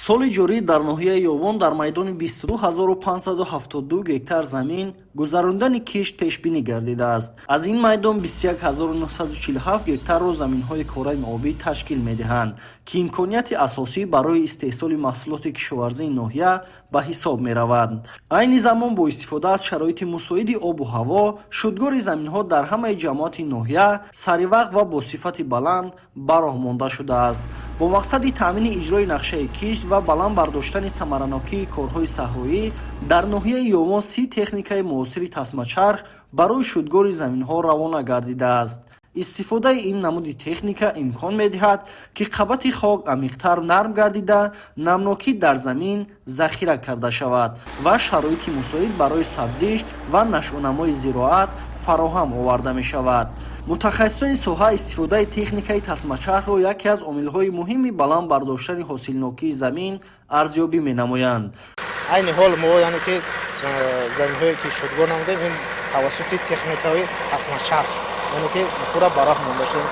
соли ҷорӣ дар ноҳияи Ёвон дар майдони 22572 гектар замин гузарондани кишт пешбинӣ гардидааст. Аз ин майдон 21947 гектарро заминҳои кораи обӣ ташкил медиҳанд, ки имконияти асосӣ барои истеҳсоли маҳсулоти кишоварзии ноҳия ба ҳисоб меравад. Айни замон бо истифода аз шароити мусоиди обу ҳаво, шудгори заминҳо дар ҳамаи ҷамоати ноҳия саривақт ва бо сифати баланд бароҳ монда шудааст. бо мақсади таъмини иҷрои нақшаи кишт ва баланд бардоштани самаранокии корҳои саҳроӣ дар ноҳияи Ёвон 30 техникаи муосири тасмачарх барои шудгори заминҳо равона гардидааст. истифодаи ин намуди техника имкон медиҳад, ки қабати хок амиқтар нарм гардида, намнокӣ дар замин захира карда шавад ва шароити мусоид барои сабзиш ва нашъонамои зироат фароҳам оварда мешавад. мутахассисони соҳа истифодаи техникаи тасмачархро яке аз омилҳои муҳими баланд бардоштани ҳосилнокии замин арзёбӣ менамоянд. айни ҳол мо яъне ки заминҳое ки шудгор намудем ин тавассути техникаи тасмачарх яъне ки пурра бароҳ монда шудем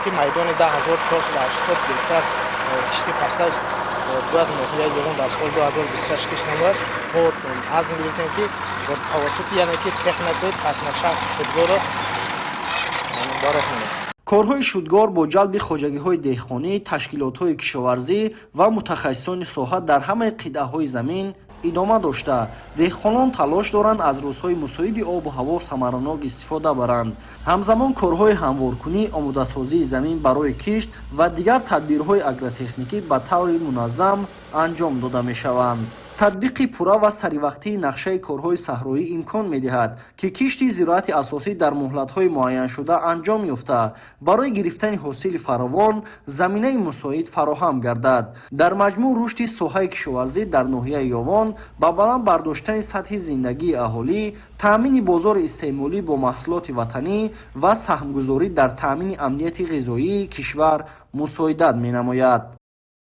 ки майдони 10480 гектар кишти пахта бояд ноҳияи Ёвон дар соли 2028 кишт намояд. мо азм гирифтем ки бо тавассути яъне ки техникаи тасмачарх шудгорро бароҳ монда. корҳои шудгор бо ҷалби хоҷагиҳои деҳқонӣ, ташкилотҳои кишоварзӣ ва мутахассисони соҳа дар ҳамаи қитъаҳои замин идома дошта, деҳқонон талош доранд аз рӯзҳои мусоиди обу ҳаво самаранок истифода баранд. ҳамзамон корҳои ҳамворкунӣ, омодасозии замин барои кишт ва дигар тадбирҳои агротехникӣ ба таври муназзам анҷом дода мешаванд. татбиқи пурра ва саривақтии нақшаи корҳои саҳроӣ имкон медиҳад, ки кишти зироати асосӣ дар муҳлатҳои муайяншуда анҷом ёфта, барои гирифтани ҳосили фаровон заминаи мусоид фароҳам гардад. дар маҷмӯъ рушди соҳаи кишоварзӣ дар ноҳияи Ёвон ба баланд бардоштани сатҳи зиндагии аҳолӣ, таъмини бозори истеъмолӣ бо маҳсулоти ватанӣ ва саҳмгузорӣ дар таъмини амнияти ғизоии кишвар мусоидат менамояд.